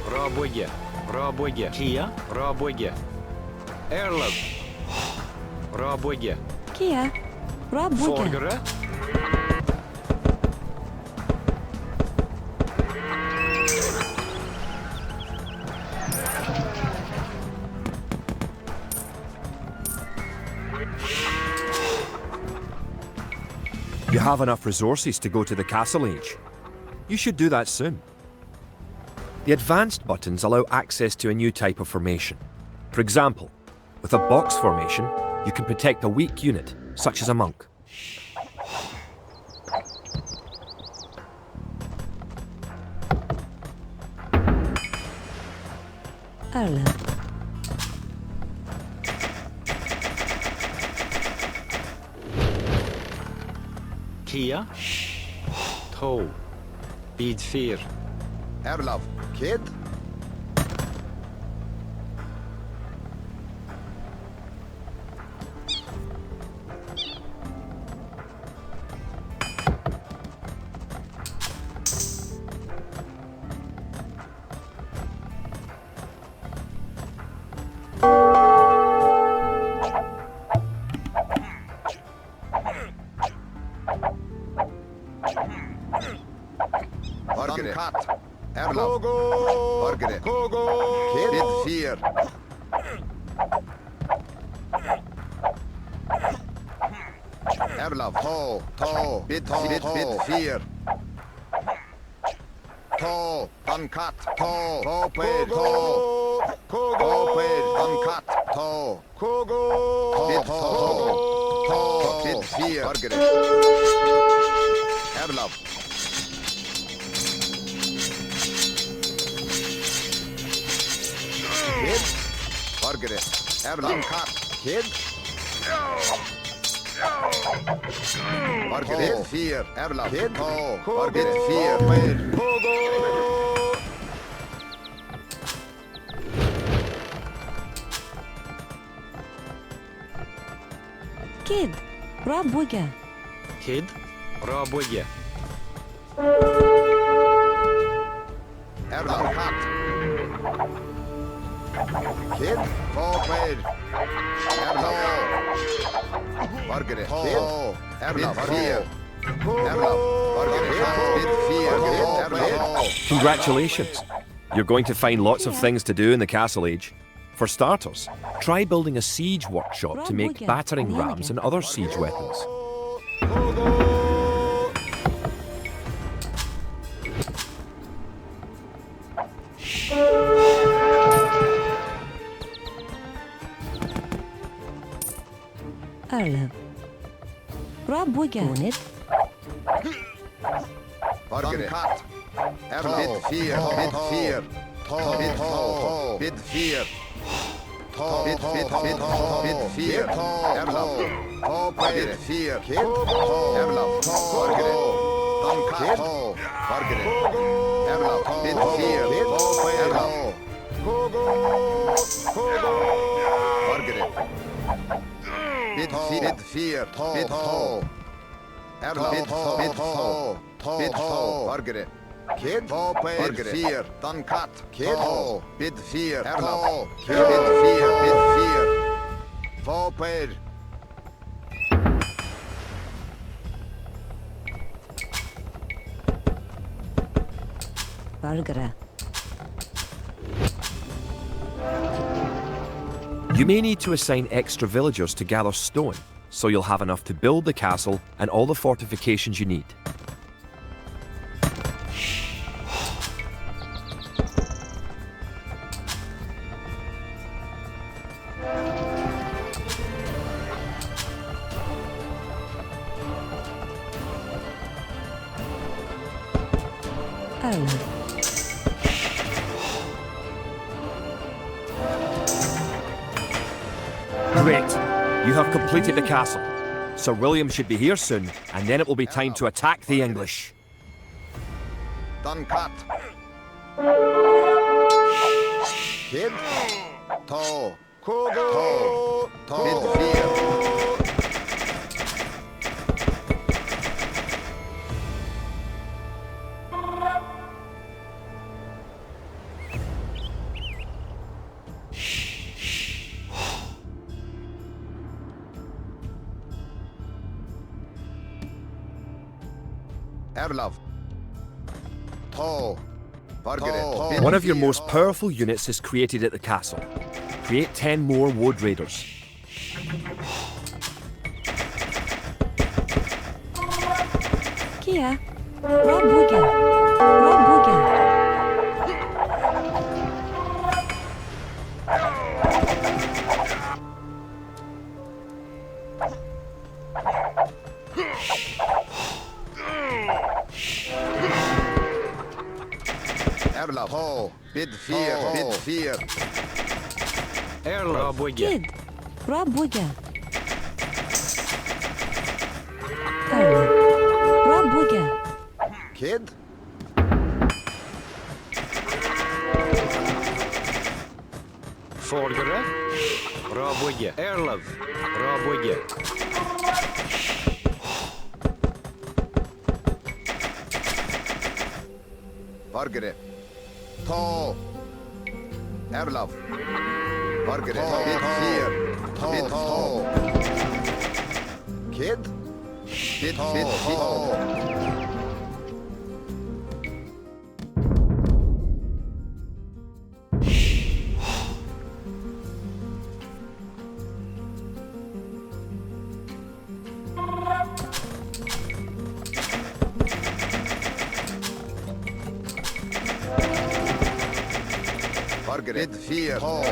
Rabuga. Rabuga. Kia. Rabuga. Erlab. Rabuga. Kia. Rabuga. Forgere. You have enough resources to go to the Castle Age. You should do that soon. The advanced buttons allow access to a new type of formation. For example, with a box formation, you can protect a weak unit, such as a monk. Erle. Kia. Toe. Bid fear. Erlav. Kid. Bargare. Kat. Erlav. Bargare. Kid. Bid fear. Erlav. Tall. Tall. Bid fear. Tall. Uncut. Tall. Forward. Tall. Forward. Uncut. Tall. Bid tall. Tall. Bid fear. Bargare. Erlav. Kid. Bargare. Erlav. Cut. Kid. Bargare. Fear. Erlav. Kid. Bargare. Fear. Kid. Rabuga. Kid. Rabuga. Erlav. Cut. Kid. Forward. Erlav. Bargare. Kid. Erlav. Fear. Erlav. Bargare. Bid fear. Erlav. Congratulations! You're going to find lots of things to do in the Castle Age. For starters, try building a siege workshop to make battering rams and other siege weapons. Erle. Rabuga. Unit. Bargare. Cut. Erlav. Bid fear. Bid fear. Bid tall. Bid fear. Bid fear. Erlav. Bid fear. Kid. Erlav. Bargare. Kid. Bargare. Erlav. Bid fear. Erlav. Bargare. Bid fear. Bid tall. Erlav. Bid tall. Bid tall. Bargare. Kid. Bargare. Fear. Done cut. Kid. Bid fear. Erlav. Bid fear. Bid fear. Forward. Bargara. You may need to assign extra villagers to gather stone, so you'll have enough to build the castle and all the fortifications you need. Great. You have completed the castle. Sir William should be here soon, and then it will be time to attack the English. Done cut. Kid. Toe. Toe. Toe. Midfield. Erlov. Toe. Toe. One of your most powerful units is created at the castle. Create 10 more Wood Raiders. Kia. Rob Wigan. Rob Wigan. Erlov. Toe. Bid fear. Bid fear. Rob Wigan. Kid. Rob Wigan. Erlen. Rob Wigan. Kid. Falkirk. Rob Wigan. Erlov. Rob Wigan. Fargere. Toe. Erlov. Fargere. Bid fear. Bid toe. Kid. Bid toe. Fargere. Bid fear. Toe.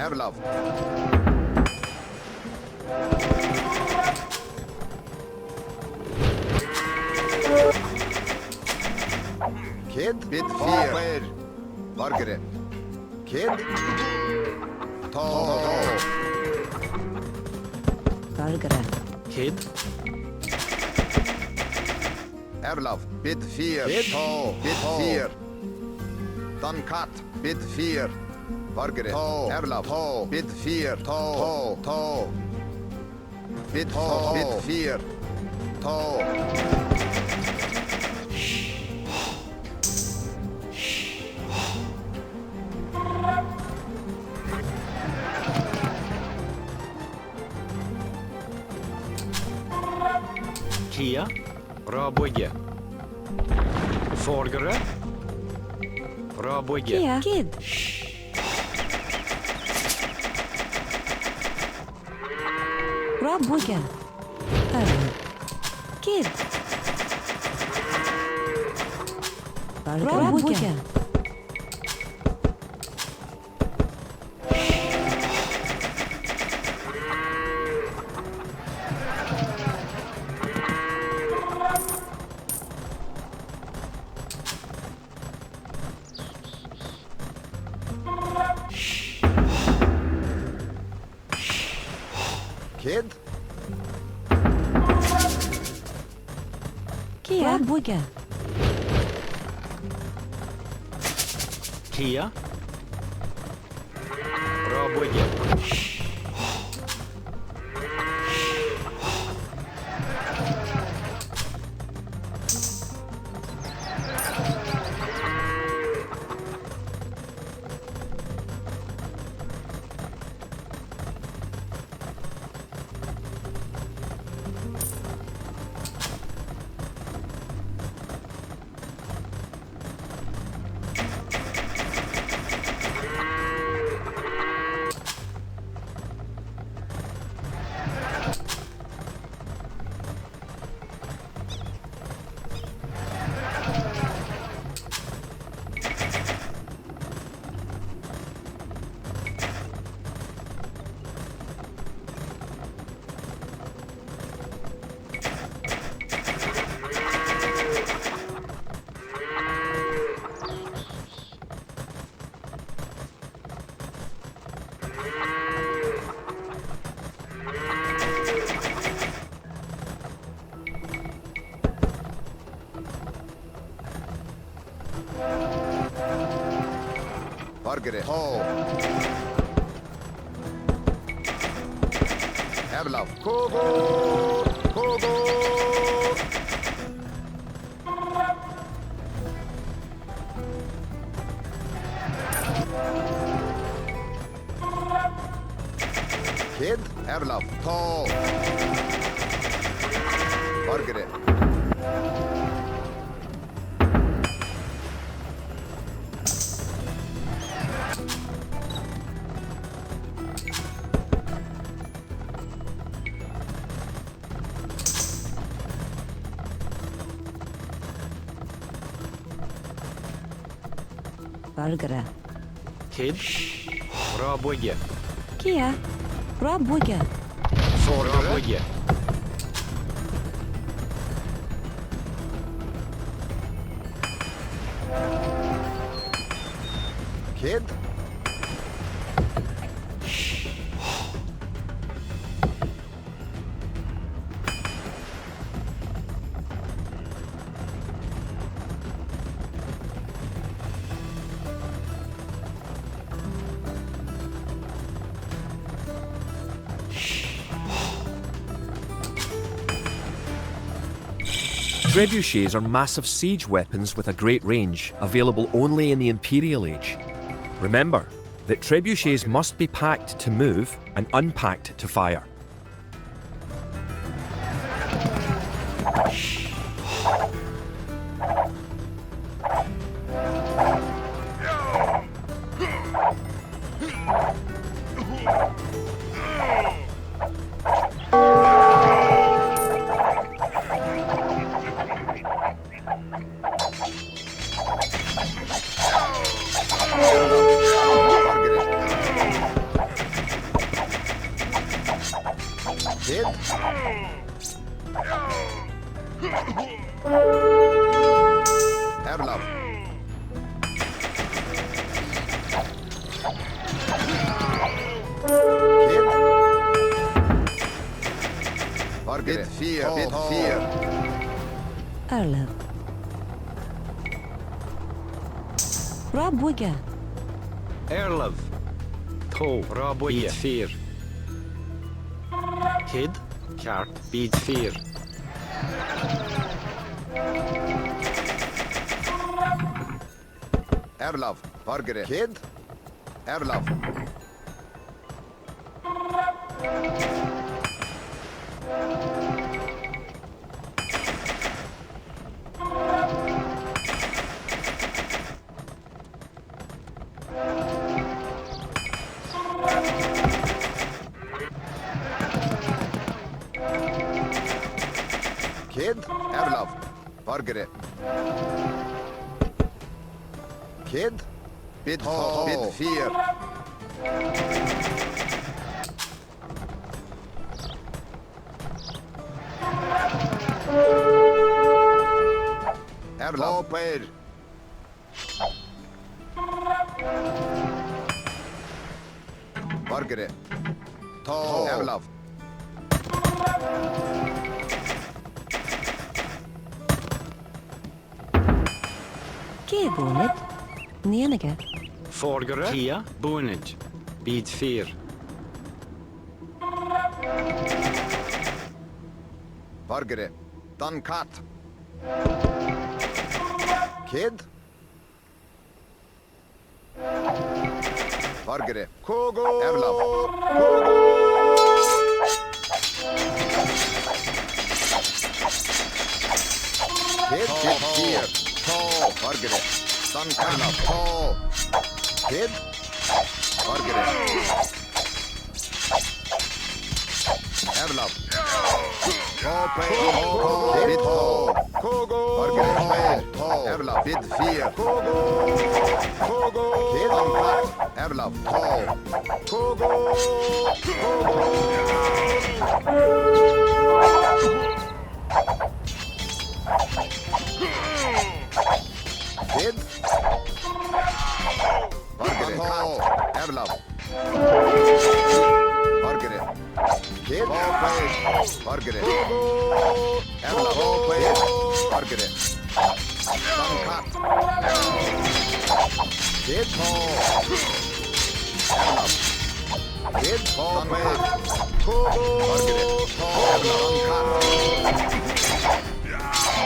Erlov. Kid. Bid fear. Fargere. Kid. Toe. Fargere. Kid. Erlov. Bid fear. Toe. Bid fear. Done cut. Bid fear. Fargere. Toe. Erlov. Toe. Bid fear. Toe. Toe. Bid toe. Bid fear. Toe. Kia. Rob Wigan. Falkirk. Rob Wigan. Kia. Kid. Rob Wigan. Erlen. Kid. Rob Wigan. Kid. Kia. Rob Wigan. Kia. Rob Wigan. Margaret. Ho. Erlov. Kogo. Kogo. Kid. Erlov. To. Margaret. Bargara. Kid. Raboye. Kia. Raboye. Raboye. Kid. Trebuchets are massive siege weapons with a great range, available only in the Imperial Age. Remember that trebuchets must be packed to move and unpacked to fire. Kid. Erlov. Kid. Margaret. Bit 4. Erlev. Raboye. Erlov. To. Raboye. Bid 4. Kid. Cart. Bid 4. Erlov. Margaret. Kid. Erlov. Kid. Erlov. Margaret. Kid. Bid 4. Erlov. Oper. Margaret. To. Erlov. Kebonit. Nienige. Forgere. Kia. Bonage. Bid 4. Margaret. Duncat. Kid. Margaret. Kogo. Erlov. Kogo. Kid. Kid here. To. Margaret. Duncat. To. Kid. Margaret. Erlov. Bid 4. Kogo. Margaret. Erlov. Bid 4. Kogo. Kogo. Kid. Duncat. Erlov. To. Kogo. Kid. Margaret. Erlov. Margaret. Kid. Margaret. Erlov. Margaret. Duncat. Kid Paul. Erlab. Kid Paul. Margaret.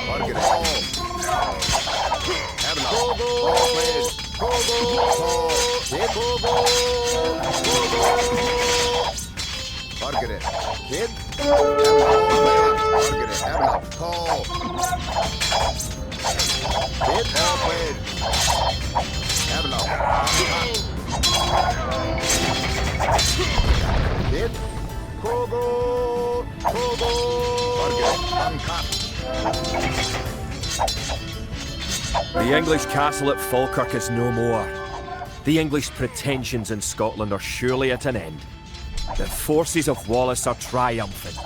Margaret. Margaret. Kid. Margaret. Erlab. Paul. Kid. Paul. Erlab. Kid. Kogo. Margaret. Uncut. The English castle at Falkirk is no more. The English pretensions in Scotland are surely at an end. The forces of Wallace are triumphant.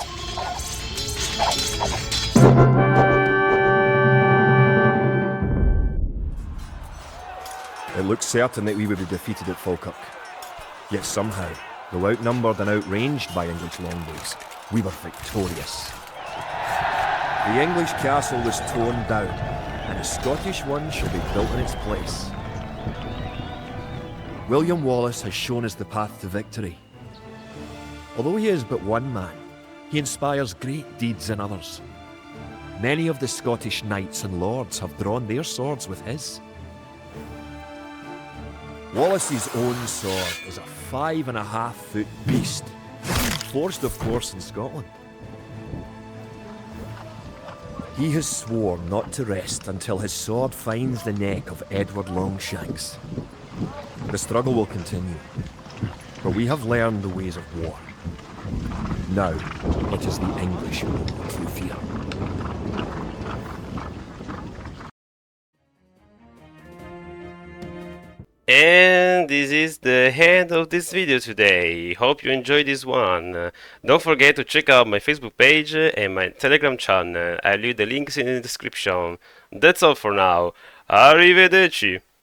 It looked certain that we would be defeated at Falkirk. Yet somehow, though outnumbered and outranged by English longbows, we were victorious. The English castle was torn down, and a Scottish one shall be built in its place. William Wallace has shown us the path to victory. Although he is but one man, he inspires great deeds in others. Many of the Scottish knights and lords have drawn their swords with his. Wallace's own sword is a 5.5-foot beast, forged of course in Scotland. He has sworn not to rest until his sword finds the neck of Edward Longshanks. The struggle will continue, but we have learned the ways of war. Now, it is the English who will be true fear. And this is the end of this video today. Hope you enjoyed this one. Don't forget to check out my Facebook page and my Telegram channel. I'll leave the links in the description. That's all for now. Arrivederci.